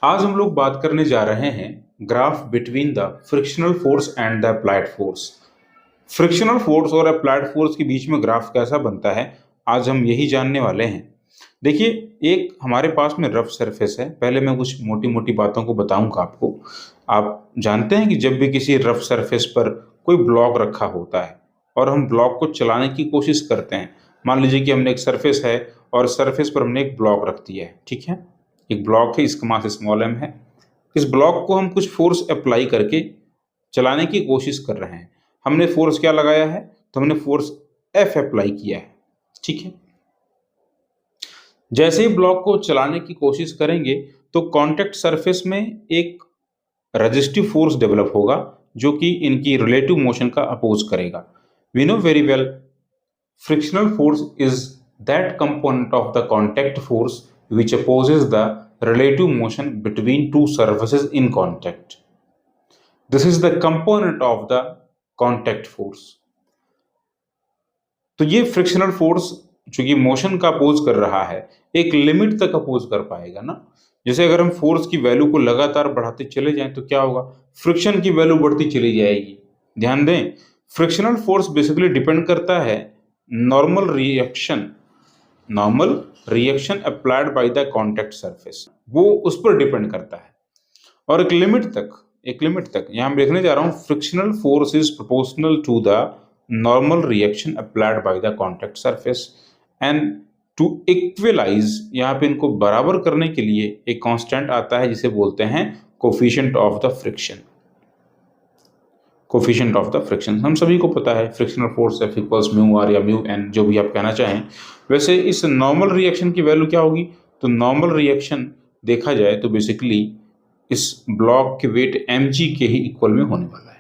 आज हम लोग बात करने जा रहे हैं graph between the frictional force and the applied force. Frictional force और अप्लाइड फोर्स के बीच में ग्राफ कैसा बनता है, आज हम यही जानने वाले हैं। देखिए, एक हमारे पास में रफ सरफेस है। पहले मैं कुछ मोटी मोटी बातों को बताऊंगा आपको। आप जानते हैं कि जब भी किसी रफ सरफेस पर कोई ब्लॉक रखा होता है और हम ब्लॉक को चलाने की कोशिश करते हैं, मान लीजिए कि हमने एक सरफेस है और सरफेस पर हमने एक ब्लॉक रख दिया है, ठीक है। एक ब्लॉक है, इसका मास स्मॉल m है। इस ब्लॉक को हम कुछ फोर्स अप्लाई करके चलाने की कोशिश कर रहे हैं। हमने फोर्स क्या लगाया है? तो हमने फोर्स F अप्लाई किया है, ठीक है। जैसे ही ब्लॉक को चलाने की कोशिश करेंगे तो कांटेक्ट सरफेस में एक रेजिस्टिव फोर्स डेवलप होगा जो कि इनकी रिलेटिव मोशन का अपोज करेगा। We know very well, frictional force is that component of the contact force which opposes the relative motion between two surfaces in contact. This is the component of the contact force. तो ये frictional force चूंकि motion का oppose कर रहा है, एक limit तक oppose कर पाएगा ना। जैसे अगर हम फोर्स की वैल्यू को लगातार बढ़ाते चले जाएं तो क्या होगा? फ्रिक्शन की वैल्यू बढ़ती चली जाएगी। ध्यान दें, फ्रिक्शनल फोर्स बेसिकली डिपेंड करता है normal reaction applied by the contact surface, वो उस पर डिपेंड करता है। और एक लिमिट तक यहां मैं लिखने जा रहा हूं, frictional force is proportional to the normal reaction applied by the contact surface and to equalize, यहाँ पे इनको बराबर करने के लिए एक कांस्टेंट आता है जिसे बोलते हैं coefficient of the friction. Coefficient of the friction हम सभी को पता है, frictional force F equals mu R या म्यू एन, जो भी आप कहना चाहें। वैसे इस नॉर्मल रिएक्शन की वैल्यू क्या होगी? तो नॉर्मल रिएक्शन देखा जाए तो बेसिकली इस ब्लॉक के वेट mg के ही इक्वल में होने वाला है।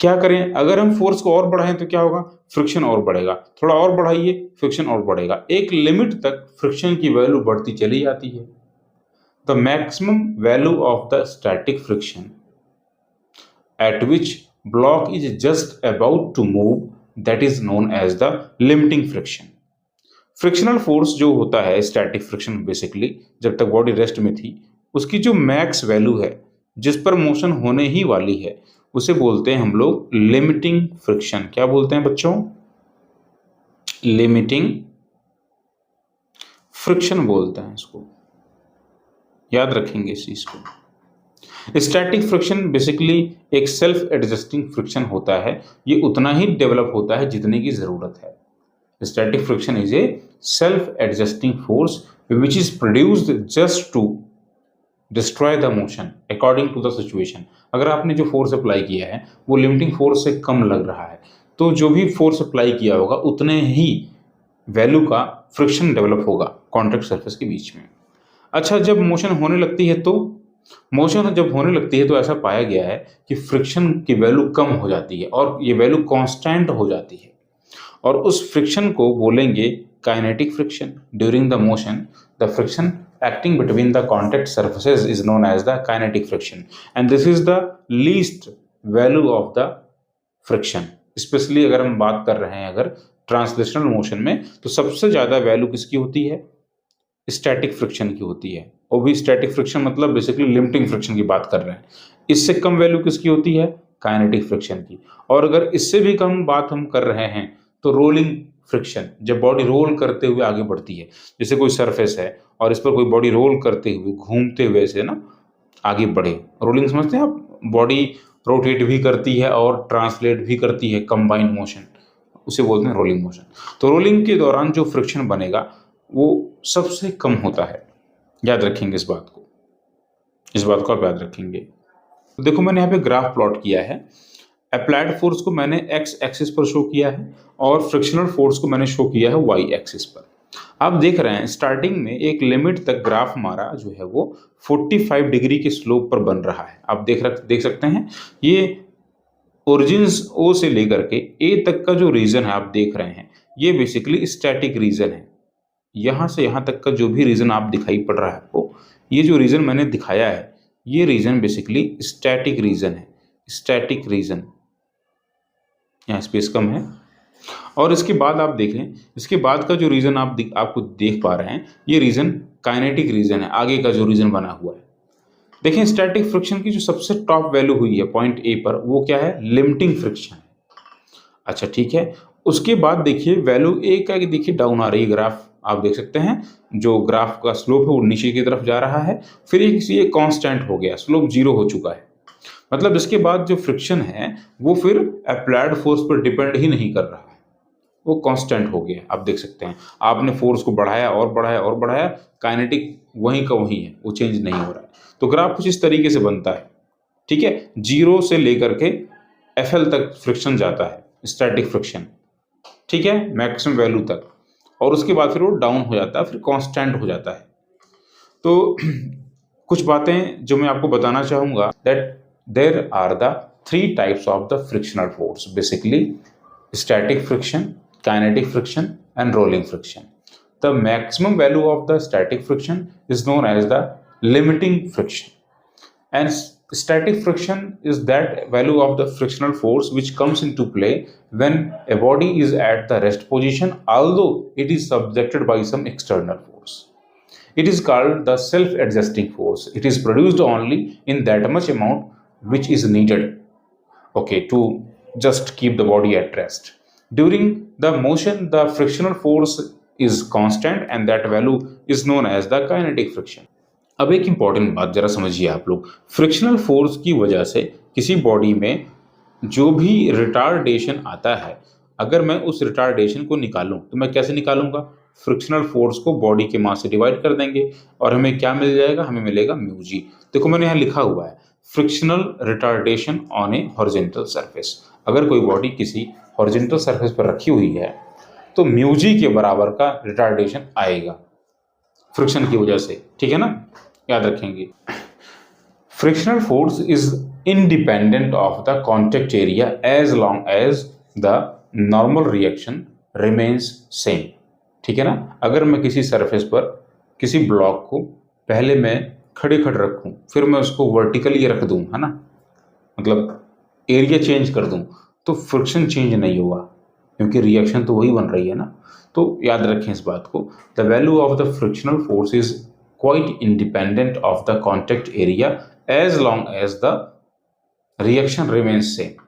क्या करें? अगर हम फोर्स को और बढ़ाएं तो क्या होगा? फ्रिक्शन और बढ़ेगा। थोड़ा और बढ़ाइए, फ्रिक्शन और बढ़ेगा। एक लिमिट तक फ्रिक्शन की वैल्यू बढ़ती चली जाती है। The maximum value of the static friction at which block is just about to move, that is known as the limiting friction. Frictional force जो होता है, स्टैटिक फ्रिक्शन, बेसिकली जब तक बॉडी रेस्ट में थी, उसकी जो मैक्स वैल्यू है जिस पर मोशन होने ही वाली है, उसे बोलते हैं हम लोग लिमिटिंग फ्रिक्शन। क्या बोलते हैं बच्चों? लिमिटिंग फ्रिक्शन बोलते हैं इसको। याद रखेंगे इस चीज को। स्टैटिक फ्रिक्शन बेसिकली एक सेल्फ एडजस्टिंग फ्रिक्शन होता है। ये उतना ही डेवलप होता है जितने की जरूरत है। Static friction is a self adjusting force which is produced just to destroy the motion according to the situation. अगर आपने जो फोर्स अप्लाई किया है वो लिमिटिंग फोर्स से कम लग रहा है, तो जो भी फोर्स अप्लाई किया होगा उतने ही वैल्यू का फ्रिक्शन डेवलप होगा कॉन्टैक्ट सरफेस के बीच में। अच्छा, जब मोशन होने लगती है तो ऐसा पाया गया है कि फ्रिक्शन की वैल्यू कम हो जाती है और ये वैल्यू कांस्टेंट हो जाती है, और उस फ्रिक्शन को बोलेंगे kinetic friction. During the motion the friction acting between the contact surfaces is known as the kinetic friction and this is the least value of the friction. Especially अगर हम बात कर रहे हैं अगर ट्रांसलेशनल मोशन में, तो सबसे ज्यादा वैल्यू किसकी होती है? स्टैटिक फ्रिक्शन की होती है। और भी स्टैटिक फ्रिक्शन मतलब बेसिकली लिमिटिंग फ्रिक्शन की बात कर रहे हैं। इससे कम वैल्यू किसकी होती है? काइनेटिक फ्रिक्शन की। और अगर इससे भी कम बात हम कर रहे हैं तो रोलिंग फ्रिक्शन, जब बॉडी रोल करते हुए आगे बढ़ती है। जैसे कोई सरफेस है और इस पर कोई बॉडी रोल करते हुए, घूमते हुए से ना आगे बढ़े, रोलिंग समझते हैं आप? बॉडी रोटेट भी करती है और ट्रांसलेट भी करती है, कंबाइंड मोशन, उसे बोलते हैं रोलिंग मोशन। तो रोलिंग के दौरान जो फ्रिक्शन बनेगा वो सबसे कम होता है। याद रखेंगे इस बात को आप याद रखेंगे। तो देखो, मैंने यहाँ पे ग्राफ प्लॉट किया है। अप्लाइड फोर्स को मैंने एक्स एक्सिस पर शो किया है और फ्रिक्शनल फोर्स को मैंने शो किया है वाई एक्सिस पर। आप देख रहे हैं स्टार्टिंग में एक लिमिट तक ग्राफ हमारा जो है वो 45 डिग्री के स्लोप पर बन रहा है। आप देख सकते हैं, ये ओरिजिन्स ओ से लेकर के ए तक का जो रीजन है आप देख रहे हैं, ये बेसिकली स्टैटिक रीजन है। यहां से यहां तक का जो भी रीजन आप दिखाई पड़ रहा है आपको, ये जो रीजन मैंने दिखाया है, ये रीजन बेसिकली स्टैटिक रीजन है। स्टैटिक रीजन, यहाँ स्पेस कम है, और इसके बाद आप देखें, इसके बाद का जो रीजन आपको देख पा रहे हैं, ये रीजन काइनेटिक रीजन है, आगे का जो रीजन बना हुआ है। देखें स्टैटिक फ्रिक्शन की जो सबसे टॉप वैल्यू हुई है पॉइंट ए पर, वो क्या है, लिमिटिंग फ्रिक्शन। अच्छा ठीक है, उसके बाद देखिए वैल्यू ए का देखिए डाउन आ रही है, ग्राफ आप देख सकते हैं, जो ग्राफ का स्लोप है वो नीचे की तरफ जा रहा है, फिर ये कांस्टेंट हो गया, स्लोप 0 हो चुका है। मतलब इसके बाद जो फ्रिक्शन है वो फिर अप्लाइड फोर्स पर डिपेंड ही नहीं कर रहा है, वो कांस्टेंट हो गया। आप देख सकते हैं, आपने फोर्स को बढ़ाया और बढ़ाया और बढ़ाया, काइनेटिक वहीं का वहीं है, वो चेंज नहीं हो रहा है। तो ग्राफ कुछ इस तरीके से बनता है, ठीक है, 0 से लेकर के एफएल तक फ्रिक्शन जाता है, स्टैटिक फ्रिक्शन, ठीक है, मैक्सिमम वैल्यू तक, और उसके बाद फिर वो डाउन हो जाता है, फिर कांस्टेंट हो जाता है। तो कुछ बातें जो मैं आपको बताना चाहूंगा, that there are the 3 types of the frictional force, basically static friction, kinetic friction and rolling friction. The maximum value of the static friction is known as the limiting friction, and static friction is that value of the frictional force which comes into play when a body is at the rest position although it is subjected by some external force. It is called the self-adjusting force. It is produced only in that much amount which is needed, okay, to just keep the body at rest. During the motion the frictional force is constant and that value is known as the kinetic friction. अब एक important बात जरा समझिए आप लोग, frictional force की वजह से किसी बॉडी में जो भी रिटार्डेशन आता है, अगर मैं उस रिटार्डेशन को निकालूं तो मैं कैसे निकालूंगा, फ्रिक्शनल फोर्स को बॉडी के मास से डिवाइड कर देंगे और हमें क्या मिल जाएगा, हमें मिलेगा म्यू जी। देखो मैंने यहाँ लिखा हुआ है frictional retardation on A horizontal surface. अगर कोई बॉडी किसी हॉरिजॉन्टल सरफेस पर रखी हुई है तो म्यू जी के बराबर का रिटार्डेशन आएगा फ्रिक्शन की वजह से, ठीक है ना, याद रखेंगे। Frictional force is independent of the contact area as long as the normal reaction remains same, ठीक है ना। अगर मैं किसी सरफेस पर किसी ब्लॉक को पहले मैं खड़े रखूं, फिर मैं उसको वर्टिकली रख दूं, है ना, मतलब एरिया चेंज कर दूं, तो फ्रिक्शन चेंज नहीं होगा क्योंकि रिएक्शन तो वही बन रही है ना। तो याद रखें इस बात को, the value of the frictional force is quite independent of the contact area as long as the reaction remains same.